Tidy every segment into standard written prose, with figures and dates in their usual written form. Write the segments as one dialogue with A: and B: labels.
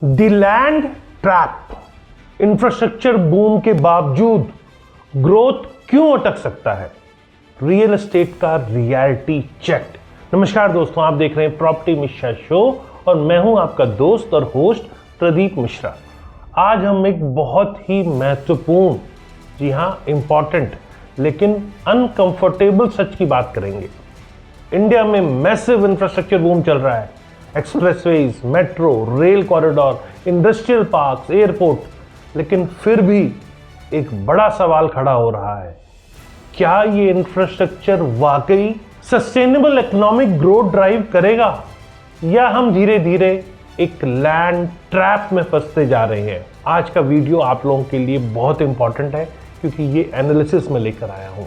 A: The land trap, infrastructure boom के बावजूद growth क्यों अटक सकता है? रियल एस्टेट का रियलिटी चेक। नमस्कार दोस्तों, आप देख रहे हैं प्रॉपर्टी मिश्रा शो और मैं हूं आपका दोस्त और होस्ट प्रदीप मिश्रा। आज हम एक बहुत ही महत्वपूर्ण, जी हां इंपॉर्टेंट लेकिन अनकंफर्टेबल सच की बात करेंगे। इंडिया में मैसिव इंफ्रास्ट्रक्चर बूम चल रहा है। Expressways, metro, rail corridor, industrial parks, airport, लेकिन फिर भी एक बड़ा सवाल खड़ा हो रहा है, क्या ये इंफ्रास्ट्रक्चर वाकई सस्टेनेबल इकोनॉमिक ग्रोथ ड्राइव करेगा या हम धीरे धीरे एक लैंड ट्रैप में फंसते जा रहे हैं? आज का वीडियो आप लोगों के लिए बहुत इंपॉर्टेंट है क्योंकि ये एनालिसिस में लेकर आया हूं,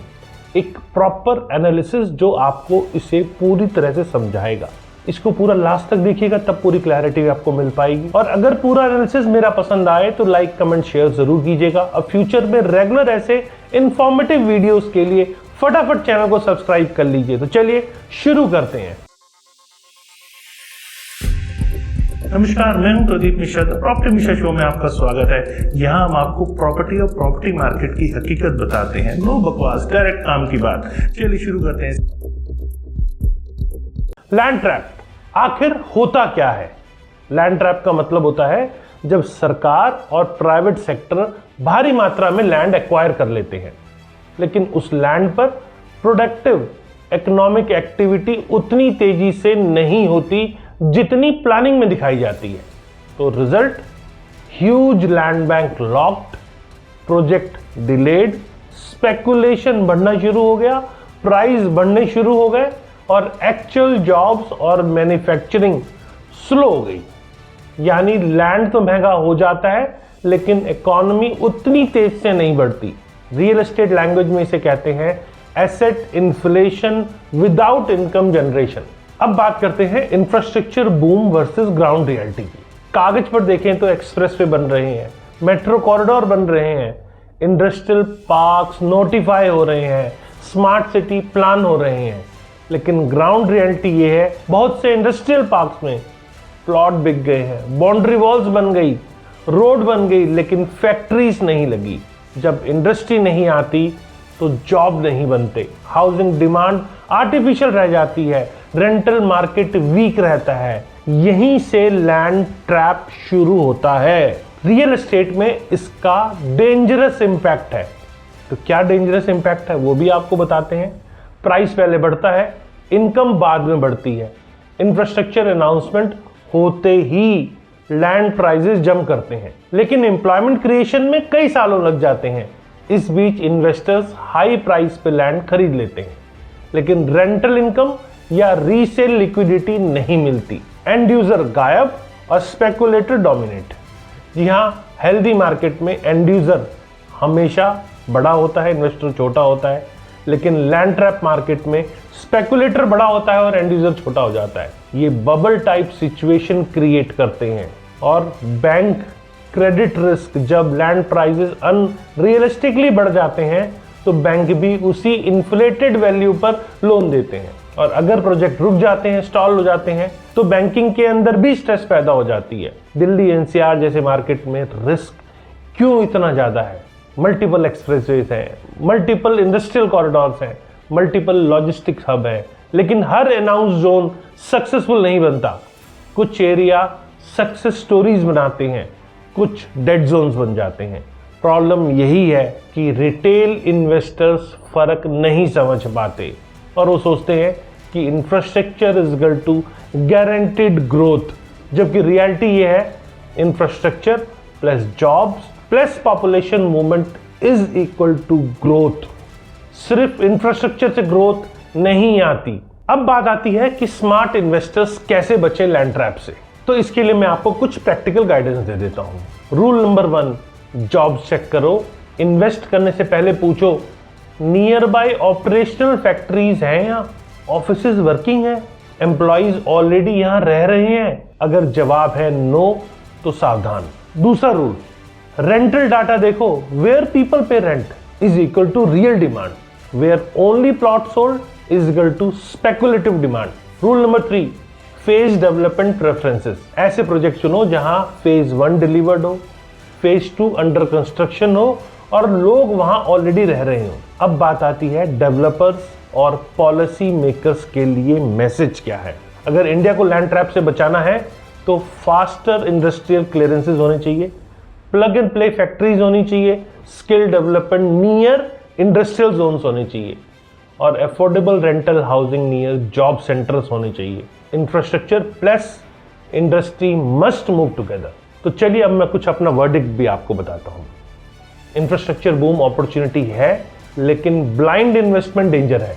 A: एक प्रॉपर एनालिसिस जो आपको इसे पूरी तरह से समझाएगा। इसको पूरा लास्ट तक देखिएगा, तब पूरी क्लैरिटी आपको मिल पाएगी। और अगर पूरा एनालिसिस मेरा पसंद आए तो लाइक, कमेंट, शेयर जरूर कीजिएगा। अब फ्यूचर में रेगुलर ऐसे इंफॉर्मेटिव वीडियोस के लिए फटाफट चैनल को सब्सक्राइब कर लीजिए। तो चलिए शुरू करते हैं। नमस्कार, मैं हूं प्रदीप मिश्रा। प्रॉपर्टी मिश्रा शो में आपका स्वागत है। यहाँ हम आपको प्रॉपर्टी और प्रॉपर्टी मार्केट की हकीकत बताते हैं। नो बकवास, डायरेक्ट काम की बात। चलिए शुरू करते हैं। लैंड ट्रैप आखिर होता क्या है? लैंड ट्रैप का मतलब होता है जब सरकार और प्राइवेट सेक्टर भारी मात्रा में लैंड एक्वायर कर लेते हैं, लेकिन उस लैंड पर प्रोडक्टिव इकोनॉमिक एक्टिविटी उतनी तेजी से नहीं होती जितनी प्लानिंग में दिखाई जाती है। तो result, huge land bank locked, project delayed, speculation बढ़ना शुरू हो गया, प्राइस बढ़ने शुरू हो गए और एक्चुअल जॉब्स और मैन्युफैक्चरिंग स्लो हो गई। यानी लैंड तो महंगा हो जाता है लेकिन इकोनॉमी उतनी तेज से नहीं बढ़ती। रियल एस्टेट लैंग्वेज में इसे कहते हैं asset inflation without income generation. अब बात करते हैं infrastructure boom versus ground reality की। कागज पर देखें तो एक्सप्रेसवे बन रहे हैं, मेट्रो कॉरिडोर बन रहे हैं, इंडस्ट्रियल पार्क्स नोटिफाई हो रहे हैं, स्मार्ट सिटी प्लान हो रहे हैं, लेकिन ग्राउंड रियलिटी ये है बहुत से इंडस्ट्रियल पार्क्स में प्लॉट बिक गए हैं, बाउंड्री वॉल्स बन गई, रोड बन गई, लेकिन फैक्ट्रीज नहीं लगी। जब इंडस्ट्री नहीं आती तो जॉब नहीं बनते, हाउसिंग डिमांड आर्टिफिशियल रह जाती है, रेंटल मार्केट वीक रहता है। यहीं से लैंड ट्रैप शुरू होता है। रियल एस्टेट में इसका डेंजरस इंपैक्ट है। तो क्या डेंजरस इंपैक्ट है वो भी आपको बताते हैं। प्राइस पहले बढ़ता है, इनकम बाद में बढ़ती है। इंफ्रास्ट्रक्चर अनाउंसमेंट होते ही लैंड प्राइसेस जंप करते हैं, लेकिन एम्प्लॉयमेंट क्रिएशन में कई सालों लग जाते हैं। इस बीच इन्वेस्टर्स हाई प्राइस पे लैंड खरीद लेते हैं, लेकिन रेंटल इनकम या रीसेल लिक्विडिटी नहीं मिलती। एंड यूजर गायब और स्पेकुलेटर डोमिनेट। जी हाँ, हेल्दी मार्केट में एंड यूजर हमेशा बड़ा होता है, इन्वेस्टर छोटा होता है, लेकिन लैंड ट्रैप मार्केट में स्पेकुलेटर बड़ा होता है और एंड यूजर छोटा हो जाता है। ये बबल टाइप सिचुएशन क्रिएट करते हैं और बैंक क्रेडिट रिस्क, जब लैंड प्राइसेस अनरियलिस्टिकली बढ़ जाते हैं तो बैंक भी उसी इन्फ्लेटेड वैल्यू पर लोन देते हैं। और अगर प्रोजेक्ट रुक जाते हैं, स्टॉल हो जाते हैं, तो बैंकिंग के अंदर भी स्ट्रेस पैदा हो जाती है। दिल्ली एनसीआर जैसे मार्केट में रिस्क क्यों इतना ज्यादा है? मल्टीपल एक्सप्रेसवेज हैं, मल्टीपल इंडस्ट्रियल कॉरिडोर्स हैं, मल्टीपल लॉजिस्टिक्स हब है, लेकिन हर अनाउंस जोन सक्सेसफुल नहीं बनता। कुछ एरिया सक्सेस स्टोरीज बनाते हैं, कुछ डेड जोन्स बन जाते हैं। प्रॉब्लम यही है कि रिटेल इन्वेस्टर्स फर्क नहीं समझ पाते और वो सोचते हैं कि infrastructure is equal to guaranteed growth, जबकि रियलिटी ये है infrastructure plus jobs plus population movement is equal to growth. सिर्फ इंफ्रास्ट्रक्चर से ग्रोथ नहीं आती। अब बात आती है कि स्मार्ट इन्वेस्टर्स कैसे बचे लैंड ट्रैप से। तो इसके लिए मैं आपको कुछ प्रैक्टिकल गाइडेंस दे देता हूं। रूल नंबर 1, जॉब्स चेक करो। इन्वेस्ट करने से पहले पूछो, नियर बाय ऑपरेशनल फैक्ट्रीज हैं यहाँ, ऑफिसेज वर्किंग है, एम्प्लॉइज ऑलरेडी यहाँ रह रहे हैं? अगर जवाब है नो तो सावधान। दूसरा रूल, रेंटल डाटा देखो। Where people pay rent is equal to real demand, where only plot sold is equal to speculative demand. Rule number 3, phase development preferences, ऐसे प्रोजेक्ट चुनो जहां फेज 1 डिलीवर्ड हो, फेज 2 अंडर कंस्ट्रक्शन हो और लोग वहां already रह रहे हो। अब बात आती है डेवलपर्स और पॉलिसी मेकर्स के लिए मैसेज क्या है। अगर इंडिया को लैंड ट्रैप से बचाना है तो फास्टर इंडस्ट्रियल क्लियरेंसेस होने चाहिए, प्लग एंड प्ले फैक्ट्रीज होनी चाहिए, skill development near industrial zones होने चाहिए और affordable rental housing near job centres होने चाहिए। Infrastructure plus industry must move together. तो चलिए अब मैं कुछ अपना वर्डिक्ट भी आपको बताता हूं। इंफ्रास्ट्रक्चर बूम अपॉर्चुनिटी है, लेकिन ब्लाइंड इन्वेस्टमेंट डेंजर है।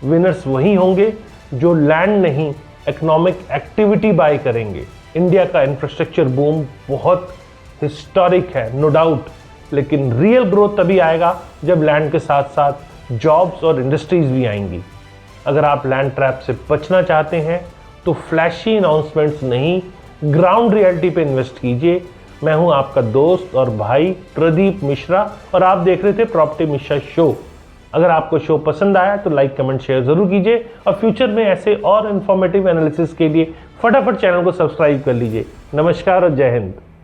A: विनर्स वही होंगे जो लैंड नहीं इकोनॉमिक एक्टिविटी बाय करेंगे। इंडिया का इंफ्रास्ट्रक्चर बूम बहुत हिस्टोरिक है, नो डाउट, लेकिन रियल ग्रोथ तभी आएगा जब लैंड के साथ साथ जॉब्स और इंडस्ट्रीज भी आएंगी। अगर आप लैंड ट्रैप से बचना चाहते हैं तो फ्लैशी अनाउंसमेंट्स नहीं, ग्राउंड रियलिटी पे इन्वेस्ट कीजिए। मैं हूं आपका दोस्त और भाई प्रदीप मिश्रा और आप देख रहे थे प्रॉपर्टी मिश्रा शो। अगर आपको शो पसंद आया तो लाइक कमेंट शेयर जरूर कीजिए और फ्यूचर में ऐसे और इंफॉर्मेटिव एनालिसिस के लिए फटाफट चैनल को सब्सक्राइब कर लीजिए। नमस्कार और जय हिंद।